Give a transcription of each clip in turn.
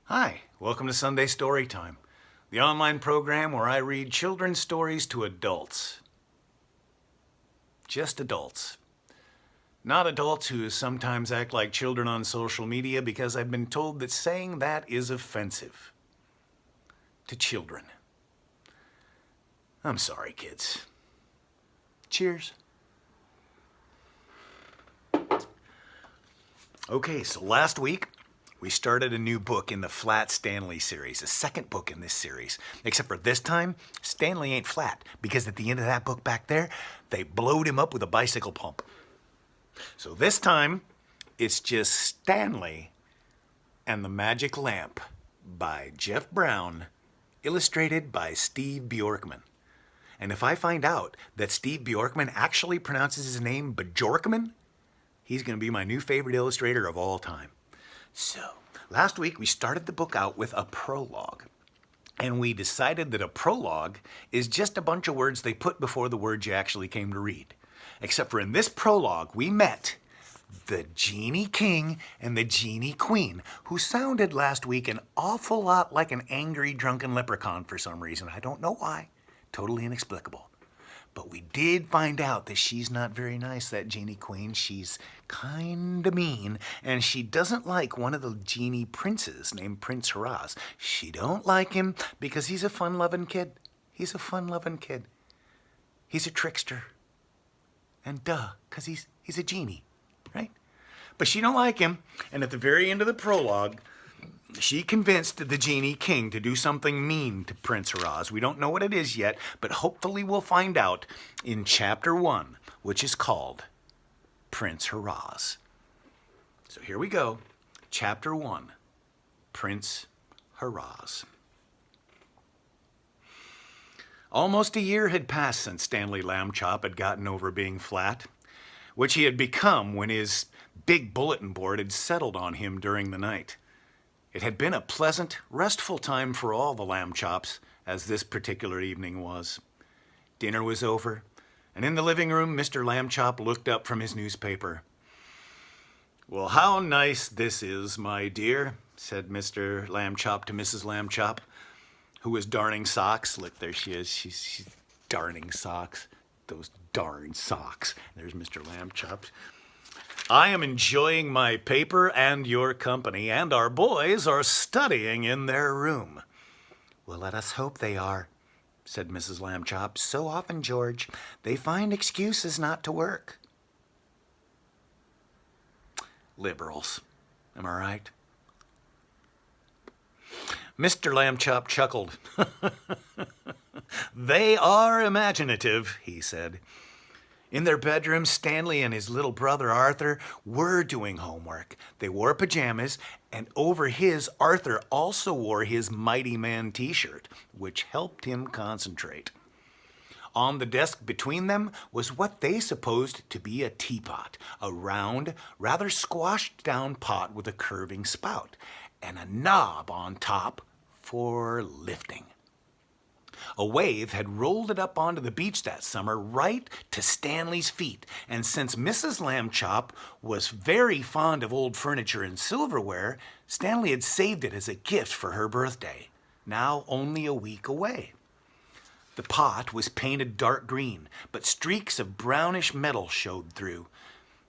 Hi, welcome to Sunday Story Time, the online program where I read children's stories to adults. Just adults. Not adults who sometimes act like children on social media because I've been told that saying that is offensive to children. I'm sorry, kids. Cheers. Okay, so last week, we started a new book in the Flat Stanley series, a second book in this series. Except for this time, Stanley ain't flat, because at the end of that book back there, they blowed him up with a bicycle pump. So this time, it's just Stanley and the Magic Lamp by Jeff Brown, illustrated by Steve Bjorkman. And if I find out that Steve Bjorkman actually pronounces his name Bjorkman, he's going to be my new favorite illustrator of all time. So, last week we started the book out with a prologue. And we decided that a prologue is just a bunch of words they put before the words you actually came to read. Except for in this prologue, we met the Genie King and the Genie Queen, who sounded last week an awful lot like an angry, drunken leprechaun for some reason. I don't know why. Totally inexplicable. But we did find out that she's not very nice, that Genie Queen. She's kinda mean, and she doesn't like one of the genie princes named Prince Haraz. She don't like him because he's a fun-loving kid. He's a fun-loving kid. He's a trickster. And duh, because he's a genie, right? But she don't like him, and at the very end of the prologue, she convinced the Genie King to do something mean to Prince Haraz. We don't know what it is yet, but hopefully we'll find out in Chapter 1, which is called Prince Haraz. So here we go. Chapter 1, Prince Haraz. Almost a year had passed since Stanley Lambchop had gotten over being flat, which he had become when his big bulletin board had settled on him during the night. It had been a pleasant, restful time for all the Lambchops, as this particular evening was. Dinner was over, and in the living room, Mr. Lambchop looked up from his newspaper. "Well, how nice this is, my dear," said Mr. Lambchop to Mrs. Lambchop, who was darning socks. Look, there she is. She's darning socks. Those darn socks. There's Mr. Lambchop. "I am enjoying my paper and your company, and our boys are studying in their room." "Well, let us hope they are," said Mrs. Lambchop. "So often, George, they find excuses not to work." Liberals, am I right? Mr. Lambchop chuckled. "They are imaginative," he said. In their bedroom, Stanley and his little brother Arthur were doing homework. They wore pajamas, and over his, Arthur also wore his Mighty Man t-shirt, which helped him concentrate. On the desk between them was what they supposed to be a teapot, a round, rather squashed down pot with a curving spout, and a knob on top for lifting. A wave had rolled it up onto the beach that summer right to Stanley's feet, and since Mrs. Lambchop was very fond of old furniture and silverware, Stanley had saved it as a gift for her birthday, now only a week away. The pot was painted dark green, but streaks of brownish metal showed through.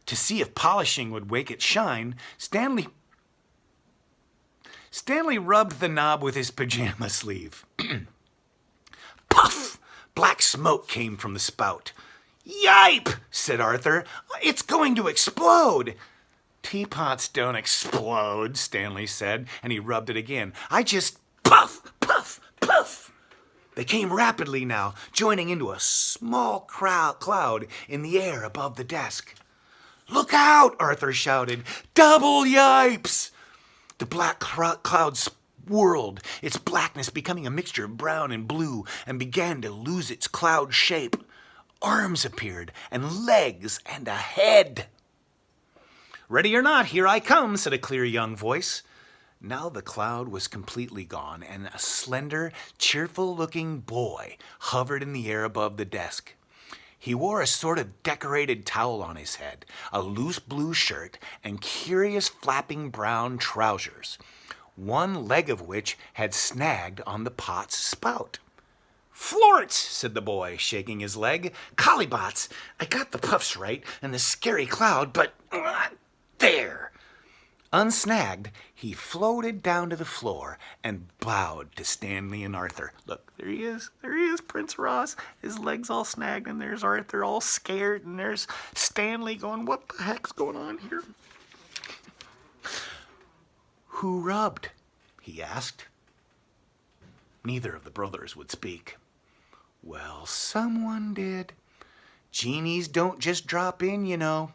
To see if polishing would make it shine, Stanley rubbed the knob with his pajama sleeve. Puff! Black smoke came from the spout. "Yipe!" said Arthur. "It's going to explode." "Teapots don't explode," Stanley said, and he rubbed it again. "I just puff, puff, puff." They came rapidly now, joining into a small cloud in the air above the desk. "Look out!" Arthur shouted. "Double yipes!" The black cloud whirled, its blackness becoming a mixture of brown and blue, and began to lose its cloud shape. Arms appeared, and legs, and a head. "Ready or not, here I come," said a clear young voice. Now the cloud was completely gone, and a slender, cheerful-looking boy hovered in the air above the desk. He wore a sort of decorated towel on his head, a loose blue shirt, and curious flapping brown trousers. one leg of which had snagged on the pot's spout. "Florets," said the boy, shaking his leg. "Colliebots, I got the puffs right and the scary cloud, but there." Unsnagged, he floated down to the floor and bowed to Stanley and Arthur. Look, there he is, Prince Haraz. His leg's all snagged, and there's Arthur all scared, and there's Stanley going, "What the heck's going on here?" "Who rubbed?" he asked. Neither of the brothers would speak. "Well, someone did. Genies don't just drop in, you know."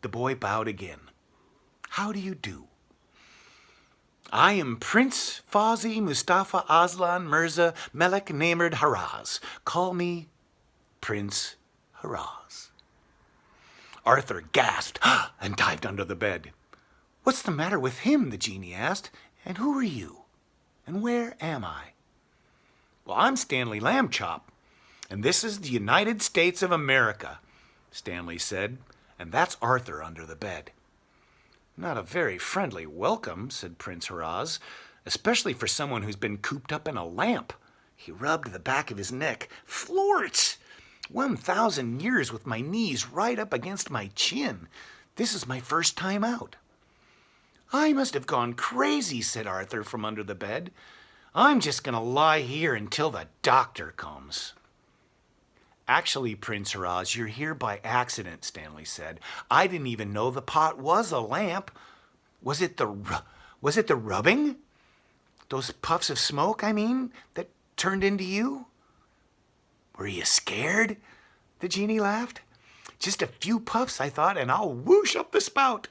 The boy bowed again. "How do you do?" "I am Prince Fawzi Mustafa Aslan Mirza Melek Named Haraz. Call me Prince Haraz." Arthur gasped and dived under the bed. "What's the matter with him?" the genie asked. "And who are you? And where am I?" "Well, I'm Stanley Lambchop, and this is the United States of America," Stanley said, "and that's Arthur under the bed." "Not a very friendly welcome," said Prince Haraz, "especially for someone who's been cooped up in a lamp." He rubbed the back of his neck. "Florets! 1,000 years with my knees right up against my chin. This is my first time out." "I must have gone crazy," said Arthur from under the bed. "I'm just going to lie here until the doctor comes." "Actually, Prince Haraz, you're here by accident," Stanley said. "I didn't even know the pot was a lamp. Was it the rubbing? Those puffs of smoke, I mean, that turned into you?" "Were you scared?" the genie laughed. "Just a few puffs, I thought, and I'll whoosh up the spout."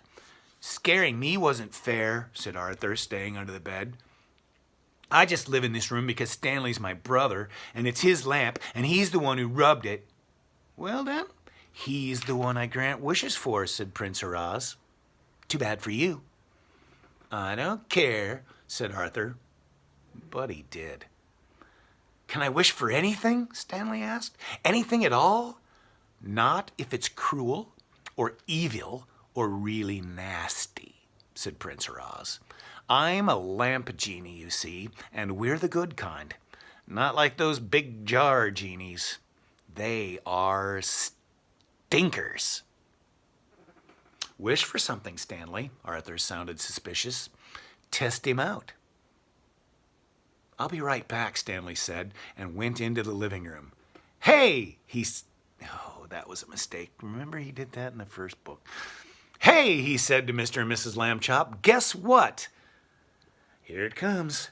"Scaring me wasn't fair," said Arthur, staying under the bed. "I just live in this room because Stanley's my brother, and it's his lamp, and he's the one who rubbed it." "Well, then, he's the one I grant wishes for," said Prince Haraz. "Too bad for you." "I don't care," said Arthur. But he did. "Can I wish for anything?" Stanley asked. "Anything at all?" "Not if it's cruel or evil or really nasty," said Prince Haraz. "I'm a lamp genie, you see, and we're the good kind. Not like those big jar genies. They are stinkers." "Wish for something, Stanley." Arthur sounded suspicious. "Test him out." "I'll be right back," Stanley said, and went into the living room. "Hey!" Oh, that was a mistake. Remember, he did that in the first book. "Hey!" he said to Mr. and Mrs. Lambchop. "Guess what?" "Here it comes."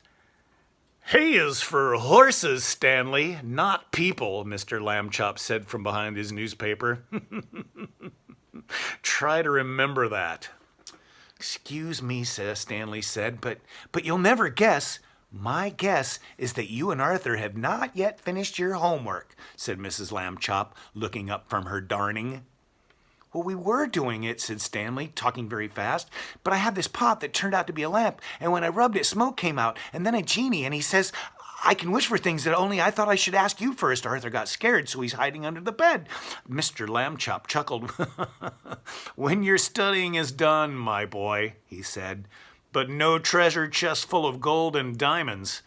"Hay is for horses, Stanley, not people," Mr. Lambchop said from behind his newspaper. "Try to remember that." "Excuse me," Stanley said, but you'll never guess. "My guess is that you and Arthur have not yet finished your homework," said Mrs. Lambchop, looking up from her darning. "Well, we were doing it," said Stanley, talking very fast, "but I had this pot that turned out to be a lamp, and when I rubbed it, smoke came out, and then a genie, and he says I can wish for things that only I thought I should ask you first." Arthur got scared, so he's hiding under the bed. Mr. Lambchop chuckled. "When your studying is done, my boy," he said, "but no treasure chest full of gold and diamonds.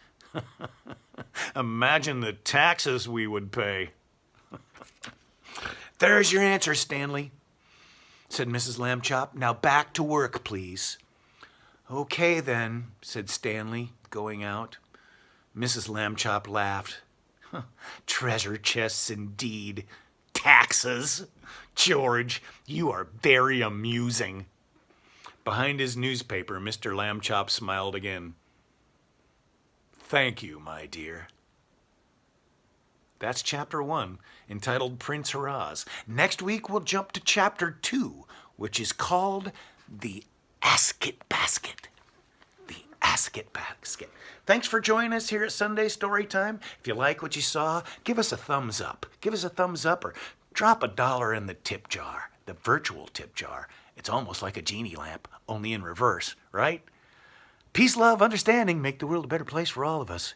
Imagine the taxes we would pay." "There's your answer, Stanley," said Mrs. Lambchop. "Now back to work, please." "Okay, then," said Stanley, going out. Mrs. Lambchop laughed. "Treasure chests, indeed. Taxes. George, you are very amusing." Behind his newspaper, Mr. Lambchop smiled again. "Thank you, my dear." That's chapter 1, entitled Prince Haraz. Next week, we'll jump to chapter 2, which is called The Asket Basket. The Asket Basket. Thanks for joining us here at Sunday Storytime. If you like what you saw, give us a thumbs up. Give us a thumbs up or drop $1 in the tip jar, the virtual tip jar. It's almost like a genie lamp, only in reverse, right? Peace, love, understanding make the world a better place for all of us.